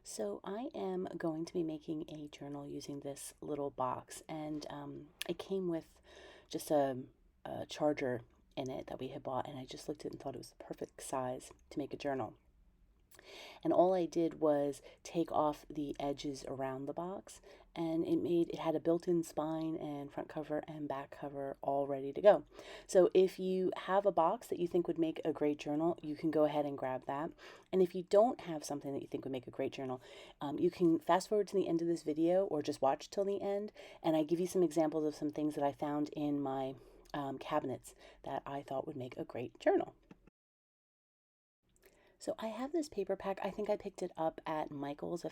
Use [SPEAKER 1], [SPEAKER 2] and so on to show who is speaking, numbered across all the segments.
[SPEAKER 1] So I am going to be making a journal using this little box, and it came with just a charger in it that we had bought, and I just looked at it and thought it was the perfect size to make a journal. And all I did was take off the edges around the box, and it had a built-in spine and front cover and back cover all ready to go. So if you have a box that you think would make a great journal, you can go ahead and grab that. And if you don't have something that you think would make a great journal, you can fast forward to the end of this video or just watch till the end, and I give you some examples of some things that I found in my cabinets that I thought would make a great journal. So I have this paper pack. I think I picked it up at Michael's. I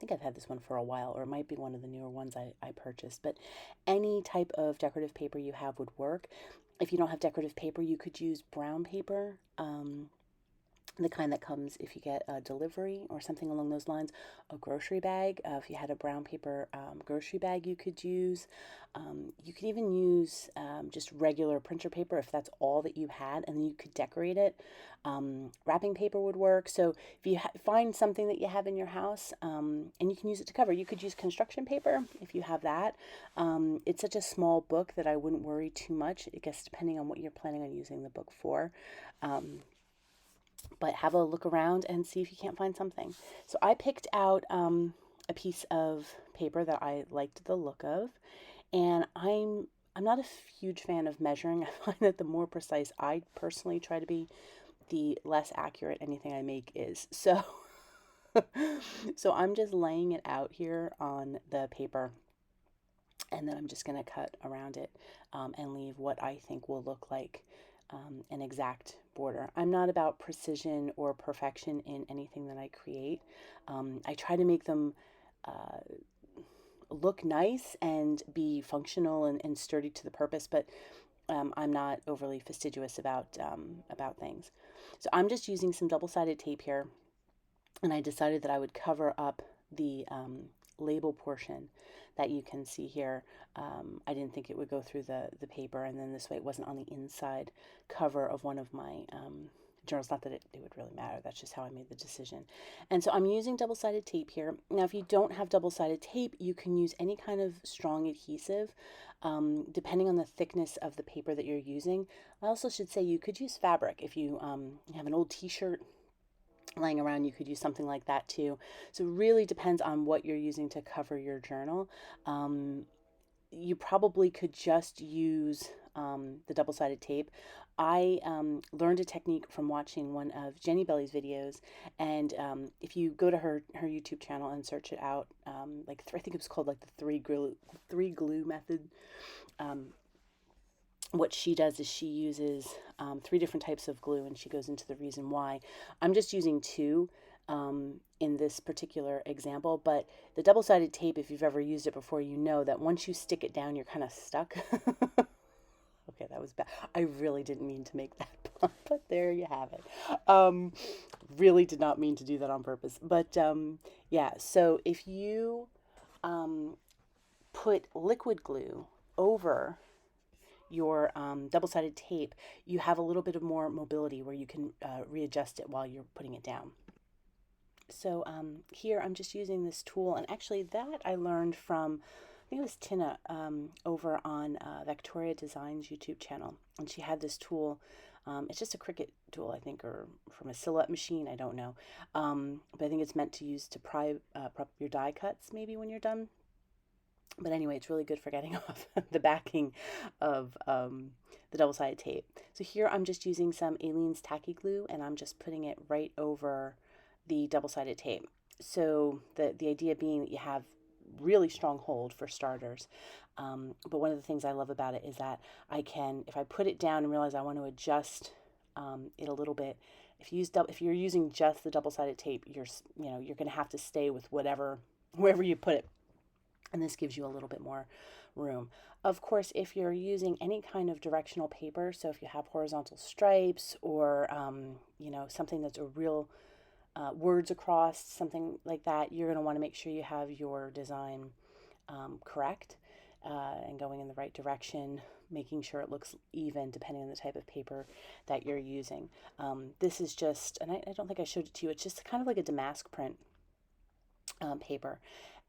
[SPEAKER 1] think I've had this one for a while, or it might be one of the newer ones I purchased. But any type of decorative paper you have would work. If you don't have decorative paper, you could use brown paper. The kind that comes if you get a delivery or something along those lines. A grocery bag, if you had a brown paper grocery bag, you could use. You could even use just regular printer paper if that's all that you had, and then you could decorate it. Wrapping paper would work. So if you find something that you have in your house and you can use it to cover, you could use construction paper if you have that. It's such a small book that I wouldn't worry too much, I guess, depending on what you're planning on using the book for. But have a look around and see if you can't find something. So I picked out a piece of paper that I liked the look of, and I'm not a huge fan of measuring. I find that the more precise I personally try to be, the less accurate anything I make is. So so I'm just laying it out here on the paper, and then I'm just going to cut around it and leave what I think will look like an exact border. I'm not about precision or perfection in anything that I create. I try to make them look nice and be functional and sturdy to the purpose, but I'm not overly fastidious about things. So I'm just using some double-sided tape here, and I decided that I would cover up the label portion that you can see here. I didn't think it would go through the paper, and then this way it wasn't on the inside cover of one of my journals. Not that it would really matter, that's just how I made the decision. And so I'm using double-sided tape here. Now if you don't have double-sided tape, you can use any kind of strong adhesive, depending on the thickness of the paper that you're using. I also should say you could use fabric. If you have an old t-shirt lying around, you could use something like that too. So it really depends on what you're using to cover your journal. You probably could just use the double-sided tape. I learned a technique from watching one of Jenny Belly's videos, and if you go to her YouTube channel and search it out, I think it was called like the three glue method. What she does is she uses three different types of glue, and she goes into the reason why. I'm just using two in this particular example, but the double-sided tape, if you've ever used it before, you know that once you stick it down, you're kind of stuck. Okay, that was bad. I really didn't mean to make that pun, but there you have it. Really did not mean to do that on purpose. But yeah, so if you put liquid glue over your double-sided tape, you have a little bit of more mobility where you can readjust it while you're putting it down. So here I'm just using this tool, and actually that I learned from, I think it was Tina over on Victoria Design's YouTube channel, and she had this tool. It's just a Cricut tool, I think, or from a Silhouette machine, I don't know. But I think it's meant to use to prep your die cuts maybe when you're done. But anyway, it's really good for getting off the backing of the double-sided tape. So here I'm just using some Aleene's tacky glue, and I'm just putting it right over the double-sided tape. So the idea being that you have really strong hold for starters. But one of the things I love about it is that I can, if I put it down and realize I want to adjust it a little bit, if you're using just the double-sided tape, you're going to have to stay with wherever you put it. And this gives you a little bit more room. Of course, if you're using any kind of directional paper, so if you have horizontal stripes or something that's a real words across, something like that, you're going to want to make sure you have your design correct. and going in the right direction, making sure it looks even depending on the type of paper that you're using. This is just, and I don't think I showed it to you, it's just kind of like a damask print paper.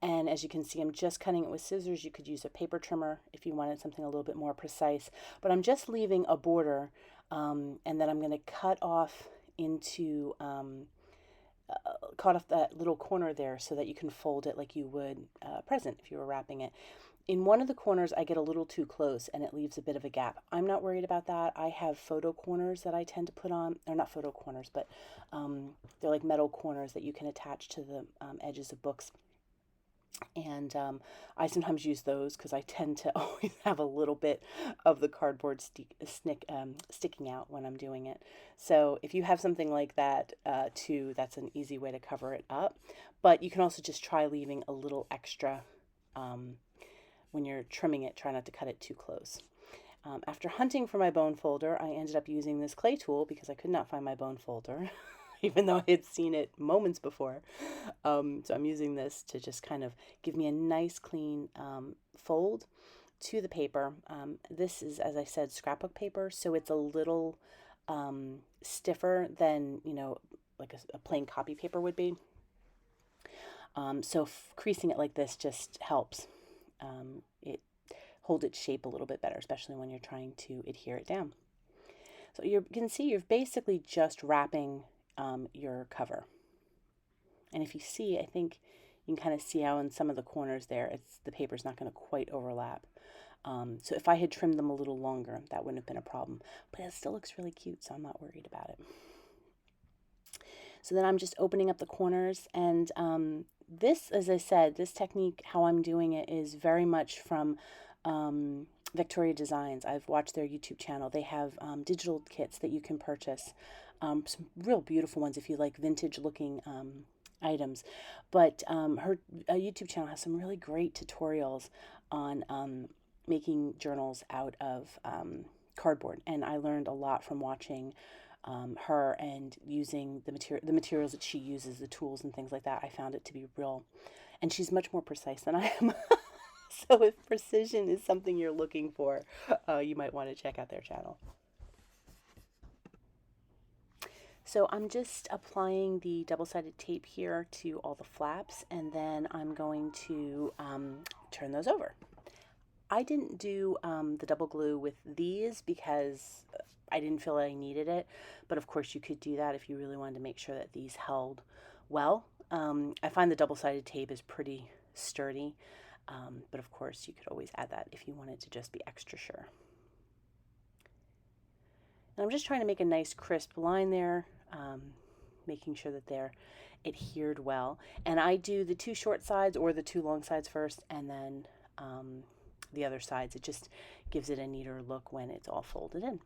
[SPEAKER 1] And as you can see, I'm just cutting it with scissors. You could use a paper trimmer if you wanted something a little bit more precise, but I'm just leaving a border, and then I'm going to cut off into cut off that little corner there so that you can fold it like you would a present if you were wrapping it. In one of the corners, I get a little too close and it leaves a bit of a gap. I'm not worried about that. I have photo corners that I tend to put on. They're not photo corners, but they're like metal corners that you can attach to the edges of books. And I sometimes use those because I tend to always have a little bit of the cardboard sticking out when I'm doing it. So if you have something like that too, that's an easy way to cover it up. But you can also just try leaving a little extra when you're trimming it. Try not to cut it too close. After hunting for my bone folder, I ended up using this clay tool because I could not find my bone folder. Even though I had seen it moments before. So I'm using this to just kind of give me a nice clean fold to the paper. This is, as I said, scrapbook paper, so it's a little stiffer than, like a plain copy paper would be. So creasing it like this just helps it hold its shape a little bit better, especially when you're trying to adhere it down. So you can see you're basically just wrapping your cover. And if you see, I think you can kind of see how in some of the corners there, the paper's not going to quite overlap. So if I had trimmed them a little longer, that wouldn't have been a problem. But it still looks really cute, so I'm not worried about it. So then I'm just opening up the corners, and this, as I said, this technique, how I'm doing it, is very much from Victoria Designs. I've watched their YouTube channel. They have digital kits that you can purchase. Some real beautiful ones if you like vintage looking items. But her YouTube channel has some really great tutorials on making journals out of cardboard. And I learned a lot from watching her and using the materials that she uses, the tools and things like that. I found it to be real. And she's much more precise than I am. So if precision is something you're looking for, you might want to check out their channel. So I'm just applying the double-sided tape here to all the flaps, and then I'm going to turn those over. I didn't do the double glue with these because I didn't feel I needed it, but of course you could do that if you really wanted to make sure that these held well. I find the double-sided tape is pretty sturdy, but of course you could always add that if you wanted to just be extra sure. And I'm just trying to make a nice crisp line there, making sure that they're adhered well. And I do the two short sides or the two long sides first, and then the other sides. It just gives it a neater look when it's all folded in.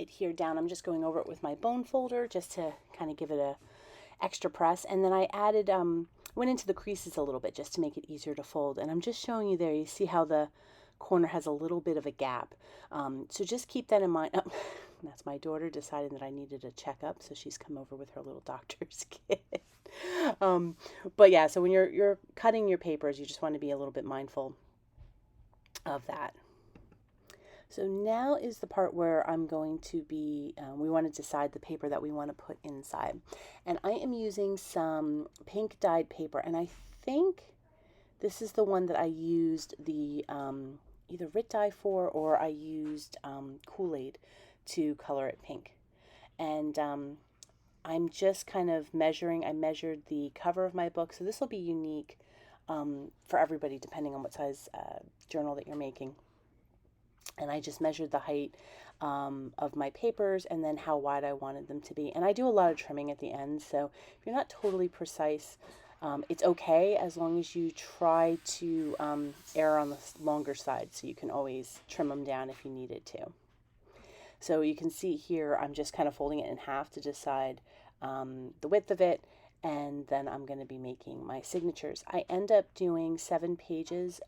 [SPEAKER 1] it here down. I'm just going over it with my bone folder just to kind of give it a extra press. And then I added, went into the creases a little bit just to make it easier to fold. And I'm just showing you there, you see how the corner has a little bit of a gap. So just keep that in mind. Oh, that's my daughter deciding that I needed a checkup, so she's come over with her little doctor's kit. But yeah, so when you're cutting your papers, you just want to be a little bit mindful of that. So now is the part where I'm going to be, we want to decide the paper that we want to put inside. And I am using some pink dyed paper, and I think this is the one that I used the either Rit dye for, or I used Kool-Aid to color it pink. And I'm just kind of measuring. I measured the cover of my book, so this will be unique for everybody depending on what size journal that you're making. And I just measured the height of my papers and then how wide I wanted them to be. And I do a lot of trimming at the end, so if you're not totally precise, it's okay as long as you try to err on the longer side, so you can always trim them down if you needed to. So you can see here I'm just kind of folding it in half to decide the width of it, and then I'm going to be making my signatures. I end up doing 7 pages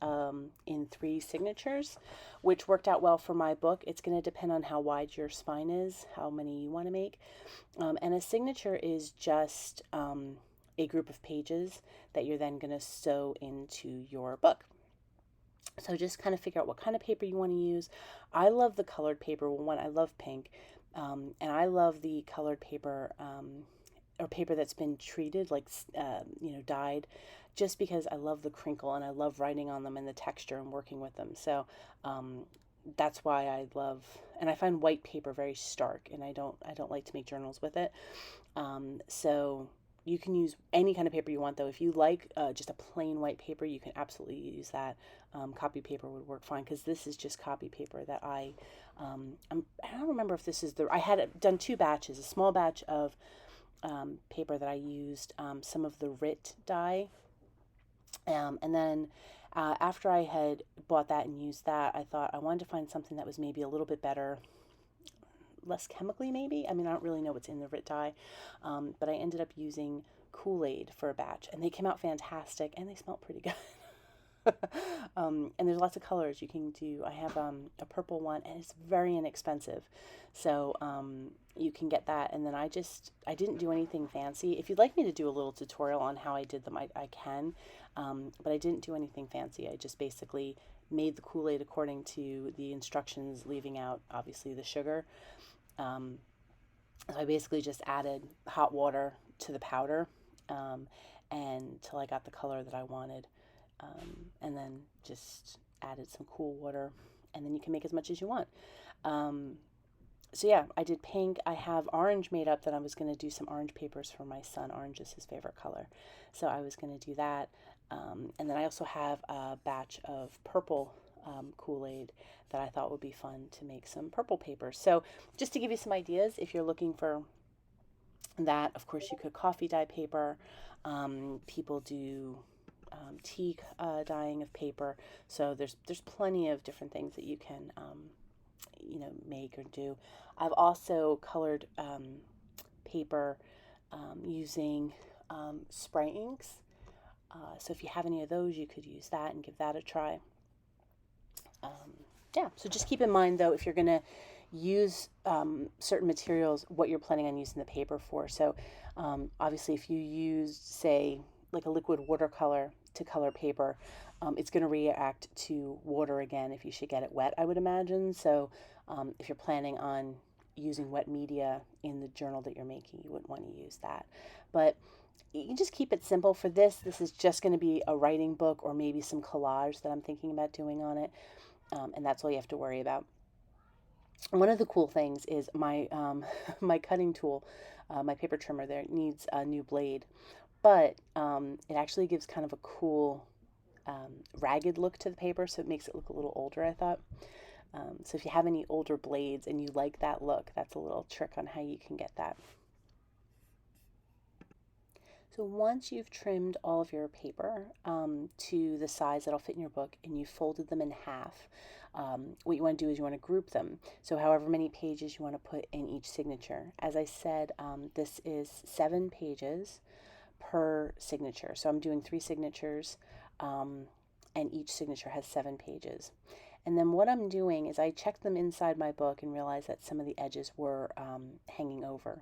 [SPEAKER 1] in 3 signatures, which worked out well for my book. It's going to depend on how wide your spine is, how many you want to make. And a signature is just a group of pages that you're then going to sew into your book. So just kind of figure out what kind of paper you want to use. I love the colored paper. Well, one, I love pink, and I love the colored paper or paper that's been treated, like dyed, just because I love the crinkle and I love writing on them and the texture and working with them. So that's why I love, and I find white paper very stark, and I don't like to make journals with it. So you can use any kind of paper you want, though. If you like just a plain white paper, you can absolutely use that. Copy paper would work fine, because this is just copy paper that I don't remember if this is I had done 2 batches, a small batch of paper that I used some of the Rit dye, and then after I had bought that and used that, I thought I wanted to find something that was maybe a little bit better, less chemically maybe. I mean, I don't really know what's in the Rit dye, but I ended up using Kool-Aid for a batch, and they came out fantastic, and they smelled pretty good. And there's lots of colors you can do. I have a purple one, and it's very inexpensive, so you can get that. And then I didn't do anything fancy. If you'd like me to do a little tutorial on how I did them, I can, but I didn't do anything fancy. I just basically made the Kool-Aid according to the instructions, leaving out obviously the sugar. So I basically just added hot water to the powder until I got the color that I wanted. And then just added some cool water, and then you can make as much as you want. So yeah, I did pink. I have orange made up that I was going to do some orange papers for my son. Orange is his favorite color. So I was going to do that. And then I also have a batch of purple Kool-Aid that I thought would be fun to make some purple papers. So just to give you some ideas, if you're looking for that, of course you could coffee dye paper. People do tea dyeing of paper. So there's plenty of different things that you can make or do. I've also colored paper using spray inks. So if you have any of those, you could use that and give that a try. Yeah, so just keep in mind, though, if you're going to use certain materials, what you're planning on using the paper for. So obviously if you use, say, like a liquid watercolor to color paper, it's going to react to water again if you should get it wet, I would imagine. So if you're planning on using wet media in the journal that you're making, you wouldn't want to use that. But you can just keep it simple for this. This is just going to be a writing book, or maybe some collage that I'm thinking about doing on it. And that's all you have to worry about. One of the cool things is my my cutting tool, my paper trimmer there, needs a new blade. But it actually gives kind of a cool ragged look to the paper, so it makes it look a little older, I thought. So if you have any older blades and you like that look, that's a little trick on how you can get that. So once you've trimmed all of your paper to the size that'll fit in your book and you've folded them in half, what you want to do is you want to group them. So however many pages you want to put in each signature. As I said, this is 7 pages per signature. So I'm doing 3 signatures, and each signature has 7 pages. And then what I'm doing is I checked them inside my book and realized that some of the edges were hanging over.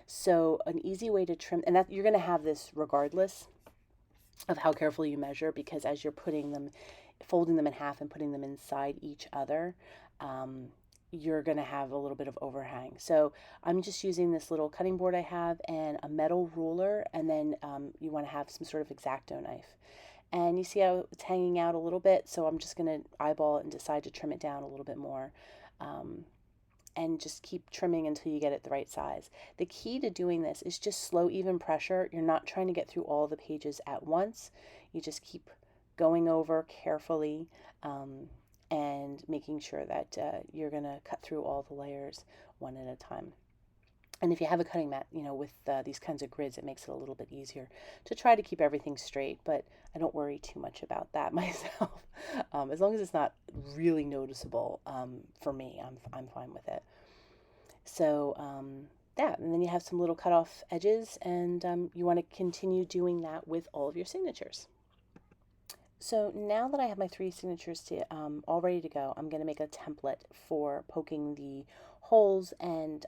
[SPEAKER 1] So an easy way to trim, and that you're going to have this regardless of how carefully you measure, because as you're putting them, folding them in half and putting them inside each other, you're going to have a little bit of overhang. So I'm just using this little cutting board I have and a metal ruler, and then you want to have some sort of X-Acto knife. And you see how it's hanging out a little bit, so I'm just going to eyeball it and decide to trim it down a little bit more. And just keep trimming until you get it the right size. The key to doing this is just slow, even pressure. You're not trying to get through all the pages at once. You just keep going over carefully and making sure that you're going to cut through all the layers one at a time. And if you have a cutting mat, with these kinds of grids, it makes it a little bit easier to try to keep everything straight, but I don't worry too much about that myself. As long as it's not really noticeable, for me, I'm fine with it. So, yeah, and then you have some little cut off edges, and you want to continue doing that with all of your signatures. So now that I have my 3 signatures all ready to go, I'm going to make a template for poking the holes and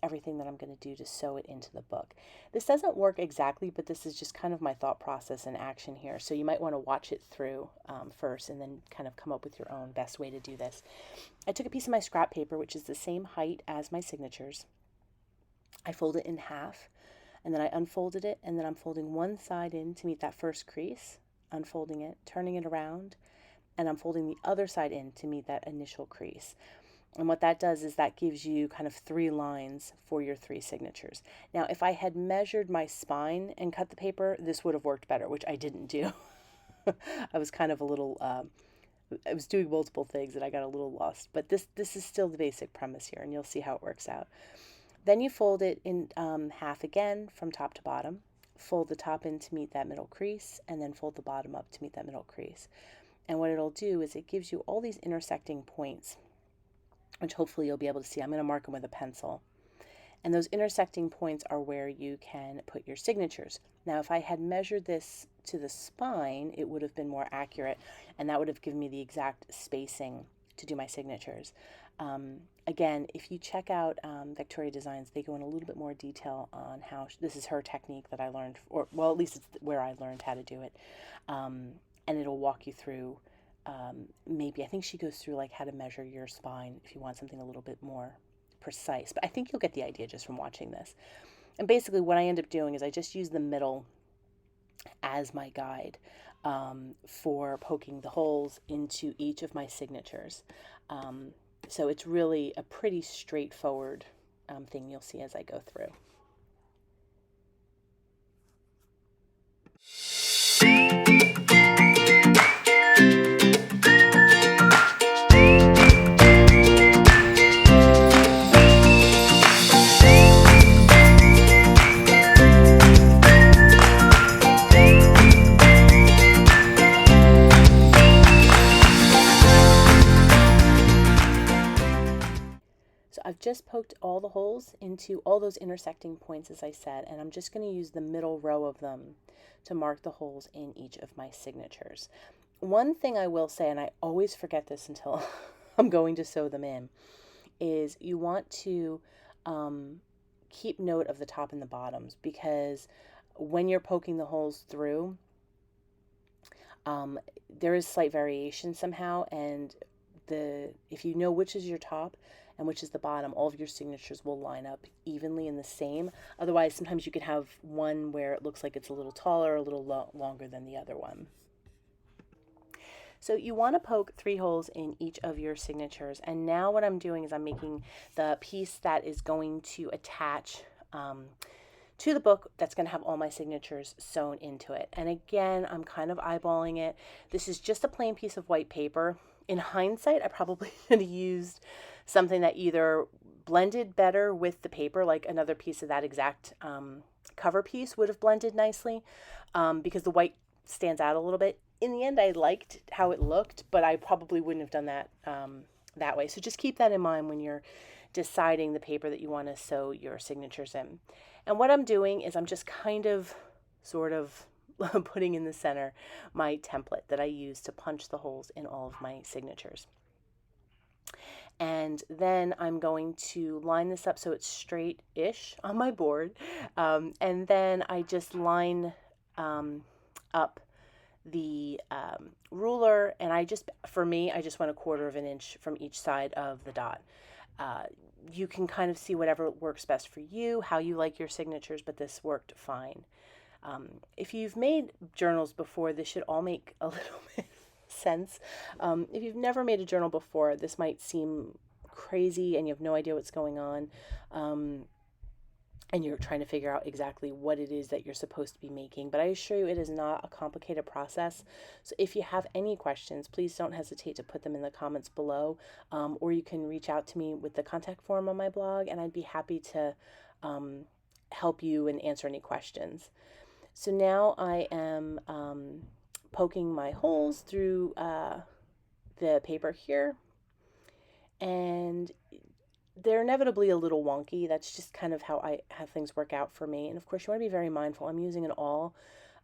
[SPEAKER 1] everything that I'm going to do to sew it into the book. This doesn't work exactly, but this is just kind of my thought process and action here. So you might want to watch it through first and then kind of come up with your own best way to do this. I took a piece of my scrap paper, which is the same height as my signatures. I fold it in half, and then I unfolded it, and then I'm folding one side in to meet that first crease, unfolding it, turning it around, and I'm folding the other side in to meet that initial crease. And what that does is that gives you kind of 3 lines for your 3 signatures. Now, if I had measured my spine and cut the paper, this would have worked better, which I didn't do. I was kind of a little, I was doing multiple things and I got a little lost. But this is still the basic premise here, and you'll see how it works out. Then you fold it in half again from top to bottom. Fold the top in to meet that middle crease, and then fold the bottom up to meet that middle crease. And what it'll do is it gives you all these intersecting points, which hopefully you'll be able to see. I'm going to mark them with a pencil. And those intersecting points are where you can put your signatures. Now, if I had measured this to the spine, it would have been more accurate, and that would have given me the exact spacing to do my signatures. Again, if you check out Victoria Designs, they go in a little bit more detail on how this is her technique that I learned, or well, at least it's where I learned how to do it. And it'll walk you through, maybe, I think she goes through like how to measure your spine if you want something a little bit more precise. But I think you'll get the idea just from watching this. And basically what I end up doing is I just use the middle as my guide for poking the holes into each of my signatures. So it's really a pretty straightforward thing you'll see as I go through. I've just poked all the holes into all those intersecting points, as I said, and I'm just going to use the middle row of them to mark the holes in each of my signatures. One thing I will say, and I always forget this until I'm going to sew them in, is you want to keep note of the top and the bottoms, because when you're poking the holes through, there is slight variation somehow, and if you know which is your top and which is the bottom, all of your signatures will line up evenly in the same. Otherwise, sometimes you can have one where it looks like it's a little taller, a little longer than the other one. So you want to poke 3 holes in each of your signatures. And now what I'm doing is I'm making the piece that is going to attach to the book that's going to have all my signatures sewn into it. And again, I'm kind of eyeballing it. This is just a plain piece of white paper. In hindsight, I probably should have used something that either blended better with the paper, like another piece of that exact cover piece would have blended nicely, because the white stands out a little bit. In the end, I liked how it looked, but I probably wouldn't have done that that way. So just keep that in mind when you're deciding the paper that you want to sew your signatures in. And what I'm doing is I'm just kind of, sort of, putting in the center my template that I use to punch the holes in all of my signatures. And then I'm going to line this up so it's straight-ish on my board. And then I just line up the ruler, and for me, I just went 1/4 of an inch from each side of the dot. You can kind of see whatever works best for you, how you like your signatures, but this worked fine. If you've made journals before, this should all make a little bit sense. If you've never made a journal before, this might seem crazy and you have no idea what's going on. And you're trying to figure out exactly what it is that you're supposed to be making. But I assure you, it is not a complicated process. So if you have any questions, please don't hesitate to put them in the comments below, or you can reach out to me with the contact form on my blog, and I'd be happy to help you and answer any questions. So now I am poking my holes through the paper here, and they're inevitably a little wonky. That's just kind of how I have things work out for me. And of course, you want to be very mindful. I'm using an awl,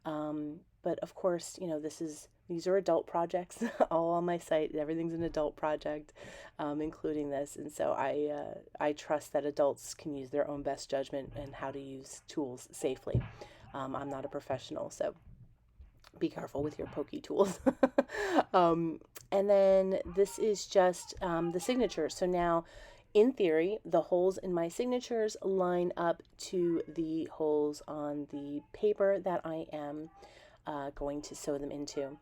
[SPEAKER 1] but of course, you know, these are adult projects all on my site. Everything's an adult project, including this. And so I trust that adults can use their own best judgment and how to use tools safely. I'm not a professional, so be careful with your pokey tools. And then this is just the signature. So now, in theory, the holes in my signatures line up to the holes on the paper that I am going to sew them into.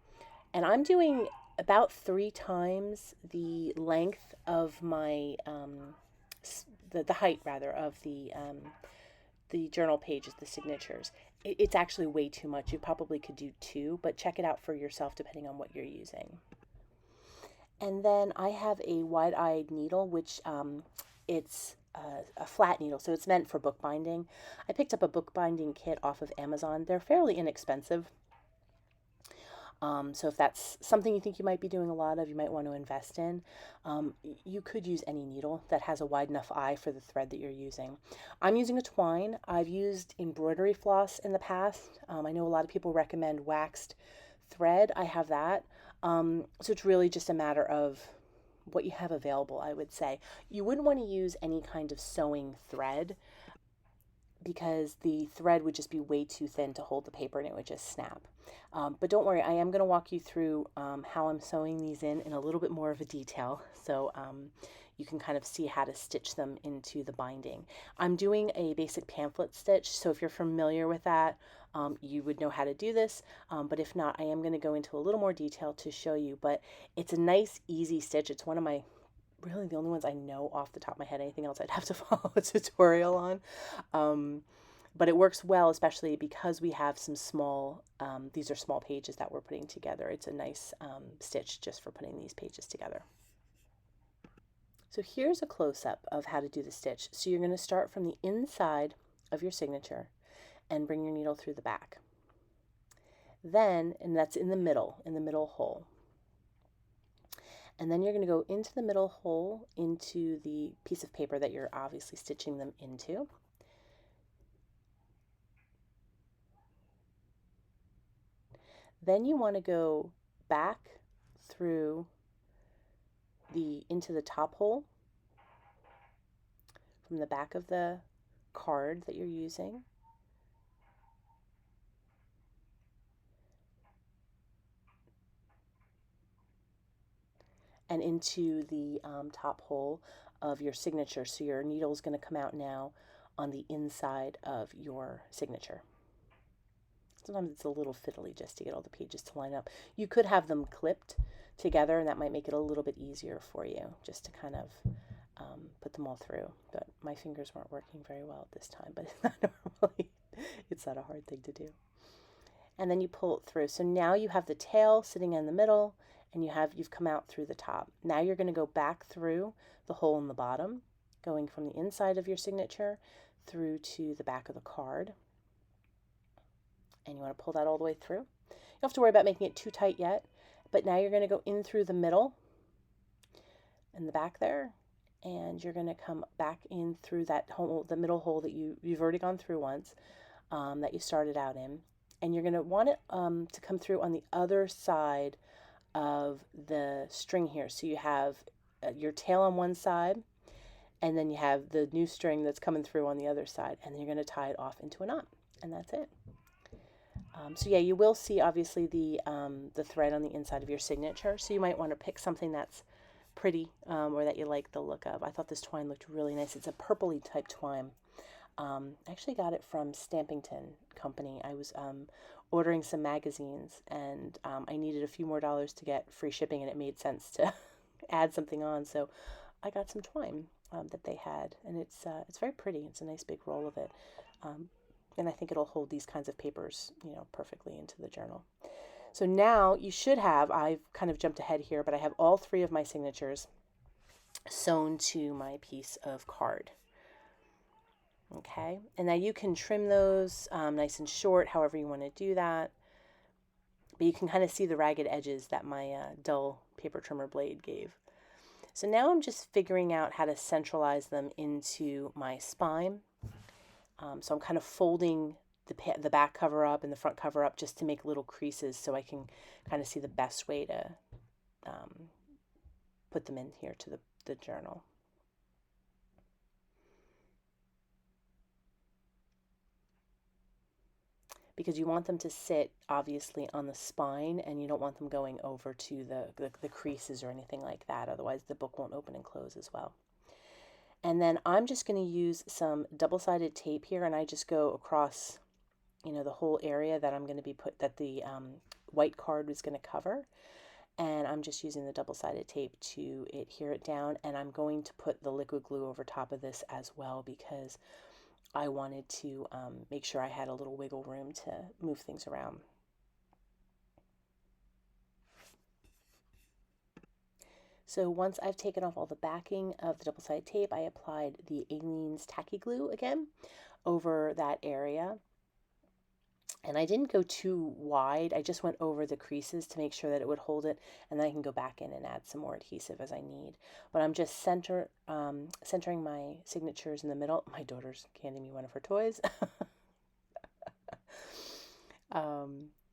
[SPEAKER 1] And I'm doing about 3 times the length of my, the height rather, of the journal pages, the signatures. It's actually way too much. You probably could do 2, but check it out for yourself depending on what you're using. And then I have a wide-eyed needle, which it's a flat needle, so it's meant for bookbinding. I picked up a bookbinding kit off of Amazon. They're fairly inexpensive. So if that's something you think you might be doing a lot of, you might want to invest in. You could use any needle that has a wide enough eye for the thread that you're using. I'm using a twine. I've used embroidery floss in the past. I know a lot of people recommend waxed thread. I have that. So it's really just a matter of what you have available, I would say. You wouldn't want to use any kind of sewing thread, because the thread would just be way too thin to hold the paper and it would just snap. But don't worry, I am going to walk you through how I'm sewing these in a little bit more of a detail, so you can kind of see how to stitch them into the binding. I'm doing a basic pamphlet stitch, so if you're familiar with that, you would know how to do this, but if not, I am going to go into a little more detail to show you. But it's a nice, easy stitch. It's one of my really the only ones I know off the top of my head. Anything else I'd have to follow a tutorial on. But it works well, especially because we have some small, these are small pages that we're putting together. It's a nice stitch just for putting these pages together. So here's a close-up of how to do the stitch. So you're going to start from the inside of your signature and bring your needle through the back. Then, and that's in the middle hole. And then you're going to go into the middle hole into the piece of paper that you're obviously stitching them into. Then you want to go back through into the top hole from the back of the card that you're using. And into the top hole of your signature. So your needle is going to come out now on the inside of your signature. Sometimes it's a little fiddly just to get all the pages to line up. You could have them clipped together, and that might make it a little bit easier for you, just to kind of put them all through. But my fingers weren't working very well at this time, but it's not a hard thing to do. And then you pull it through. So now you have the tail sitting in the middle, and you've come out through the top. Now you're going to go back through the hole in the bottom, going from the inside of your signature through to the back of the card. And you want to pull that all the way through. You don't have to worry about making it too tight yet, but now you're going to go in through the middle in the back there, and you're going to come back in through that hole, the middle hole that you've already gone through once, that you started out in, and you're going to want it to come through on the other side of the string here. So you have your tail on one side, and then you have the new string that's coming through on the other side, and then you're going to tie it off into a knot, and that's it. So yeah, you will see obviously the thread on the inside of your signature, so you might want to pick something that's pretty, or that you like the look of. I thought this twine looked really nice. It's a purpley type twine. I actually got it from Stampington Company. I was ordering some magazines, and I needed a few more dollars to get free shipping, and it made sense to add something on. So I got some twine that they had, and it's very pretty. It's a nice big roll of it, and I think it'll hold these kinds of papers, perfectly into the journal. So now you should have, I've kind of jumped ahead here, but I have all three of my signatures sewn to my piece of card. Okay, and now you can trim those nice and short, however you want to do that. But you can kind of see the ragged edges that my dull paper trimmer blade gave. So now I'm just figuring out how to centralize them into my spine. So I'm kind of folding the back cover up and the front cover up just to make little creases so I can kind of see the best way to put them in here to the journal. Because you want them to sit obviously on the spine, and you don't want them going over to the creases or anything like that. Otherwise the book won't open and close as well. And then I'm just going to use some double-sided tape here, and I just go across the whole area that I'm going to be that the white card is going to cover. And I'm just using the double-sided tape to adhere it down, and I'm going to put the liquid glue over top of this as well, because I wanted to make sure I had a little wiggle room to move things around. So once I've taken off all the backing of the double-sided tape, I applied the Aleene's tacky glue again over that area. And I didn't go too wide. I just went over the creases to make sure that it would hold it, and then I can go back in and add some more adhesive as I need. But I'm just centering my signatures in the middle. My daughter's handing me one of her toys.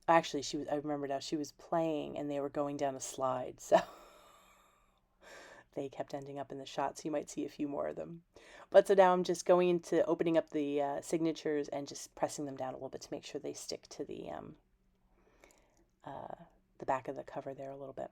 [SPEAKER 1] Actually, I remember now, she was playing and they were going down a slide, so they kept ending up in the shot, so you might see a few more of them. But so now I'm just going into opening up the signatures and just pressing them down a little bit to make sure they stick to the back of the cover there a little bit.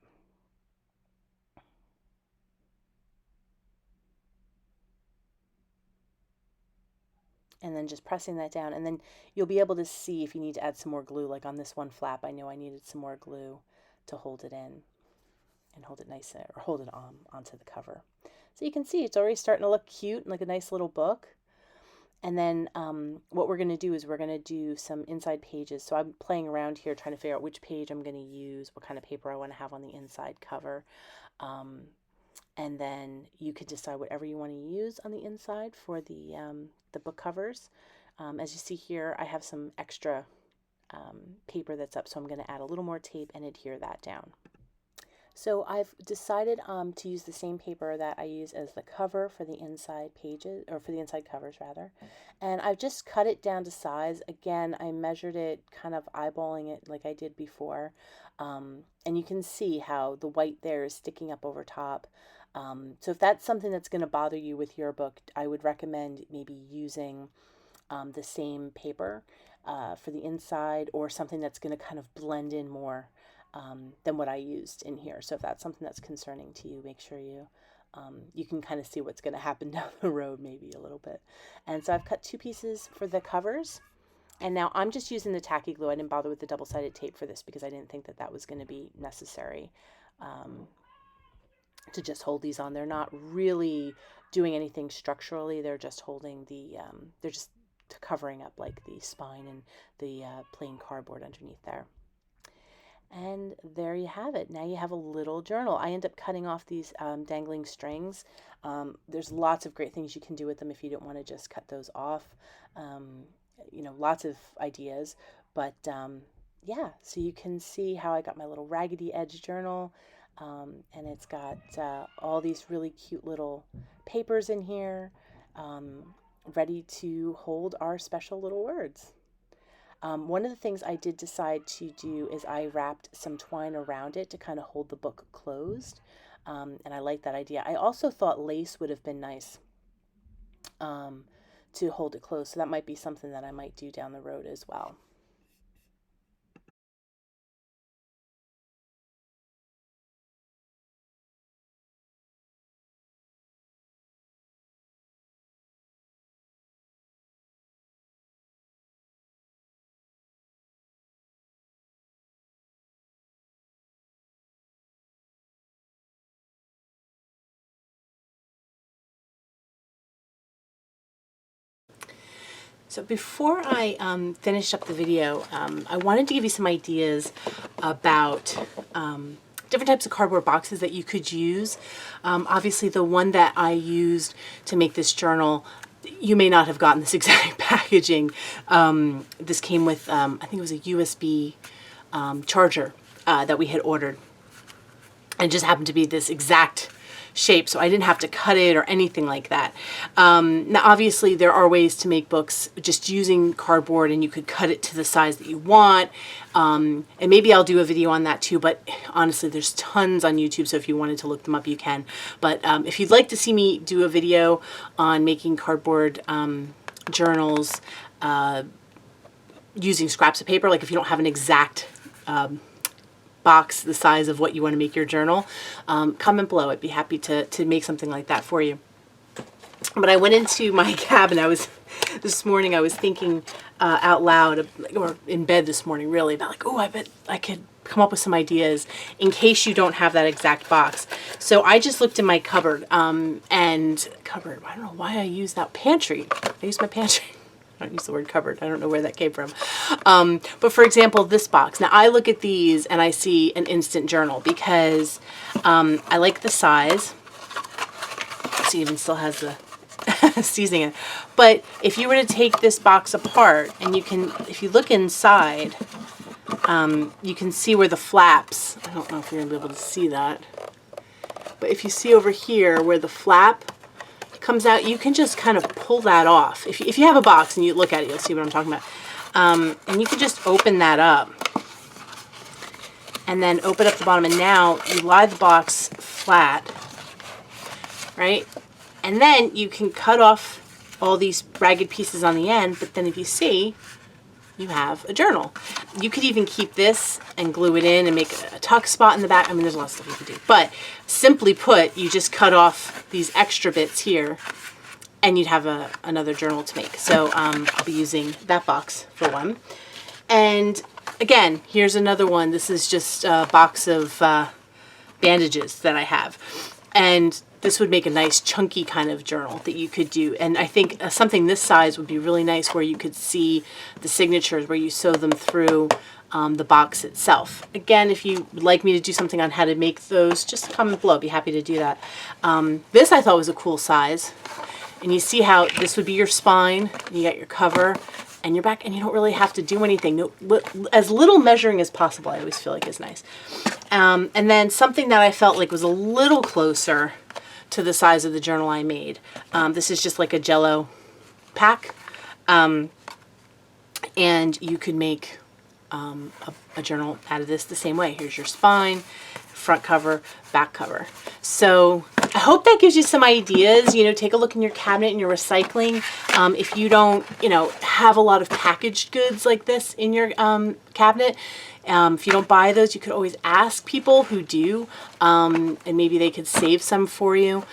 [SPEAKER 1] And then just pressing that down, and then you'll be able to see if you need to add some more glue. Like on this one flap, I know I needed some more glue to hold it in and hold it nice, or hold it onto the cover. So you can see it's already starting to look cute, like a nice little book. And then what we're going to do is we're going to do some inside pages. So I'm playing around here trying to figure out which page I'm going to use, what kind of paper I want to have on the inside cover. And then you could decide whatever you want to use on the inside for the book covers. As you see here, I have some extra paper that's up, so I'm going to add a little more tape and adhere that down. So I've decided to use the same paper that I use as the cover for the inside pages, or for the inside covers rather. And I've just cut it down to size. Again, I measured it, kind of eyeballing it like I did before. And you can see how the white there is sticking up over top. So if that's something that's going to bother you with your book, I would recommend maybe using the same paper for the inside, or something that's going to kind of blend in more than what I used in here. So if that's something that's concerning to you, make sure you can kind of see what's going to happen down the road maybe a little bit. And so I've cut two pieces for the covers, and now I'm just using the tacky glue. I didn't bother with the double-sided tape for this because I didn't think that that was going to be necessary to just hold these on. They're not really doing anything structurally. They're just holding they're just covering up like the spine and the plain cardboard underneath there. And there you have it. Now you have a little journal. I end up cutting off these dangling strings. There's lots of great things you can do with them if you don't want to just cut those off. Lots of ideas. But yeah, so you can see how I got my little Raggedy Edge journal, and it's got all these really cute little papers in here, ready to hold our special little words. One of the things I did decide to do is I wrapped some twine around it to kind of hold the book closed, and I like that idea. I also thought lace would have been nice to hold it closed, so that might be something that I might do down the road as well. So before I finish up the video, I wanted to give you some ideas about different types of cardboard boxes that you could use. Obviously the one that I used to make this journal, you may not have gotten this exact packaging. This came with, I think it was a USB charger that we had ordered. And it just happened to be this exact shape, so I didn't have to cut it or anything like that. Now obviously there are ways to make books just using cardboard, and you could cut it to the size that you want, and maybe I'll do a video on that too, but honestly there's tons on YouTube, so if you wanted to look them up you can. But if you'd like to see me do a video on making cardboard journals using scraps of paper, like if you don't have an exact box the size of what you want to make your journal, comment below. I'd be happy to make something like that for you. But I went into my cabin. This morning I was thinking out loud, or in bed this morning really, about like, oh, I bet I could come up with some ideas in case you don't have that exact box. So I just looked in my cupboard, I don't know why I use that, pantry. I use my pantry. I don't use the word cupboard. I don't know where that came from. But for example, this box. Now I look at these and I see an instant journal because I like the size. It even still has the seasoning in it. But if you were to take this box apart, and if you look inside, you can see where the flaps, I don't know if you're going to be able to see that, but if you see over here where the flap comes out, you can just kind of pull that off. If you have a box and you look at it, you'll see what I'm talking about. And you can just open that up and then open up the bottom, and now you lie the box flat, right? And then you can cut off all these ragged pieces on the end, but then if you see, you have a journal. You could even keep this and glue it in and make a tuck spot in the back. I mean, there's a lot of stuff you can do. But simply put, you just cut off these extra bits here and you'd have another journal to make. So I'll be using that box for one. And again, here's another one. This is just a box of bandages that I have. And this would make a nice chunky kind of journal that you could do. And I think something this size would be really nice, where you could see the signatures where you sew them through the box itself. Again, if you would like me to do something on how to make those, just comment below. I'd be happy to do that. This I thought was a cool size. And you see how this would be your spine, and you got your cover and your back, and you don't really have to do anything. No, as little measuring as possible, I always feel like is nice. And then something that I felt like was a little closer to the size of the journal I made. This is just like a Jello pack, and you could make a journal out of this the same way. Here's your spine, front cover, back cover. So I hope that gives you some ideas. Take a look in your cabinet and your recycling. If you don't, have a lot of packaged goods like this in your cabinet, if you don't buy those, you could always ask people who do, and maybe they could save some for you.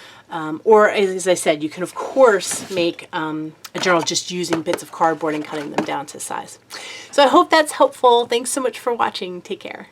[SPEAKER 1] Or, as I said, you can, of course, make a journal just using bits of cardboard and cutting them down to size. So I hope that's helpful. Thanks so much for watching. Take care.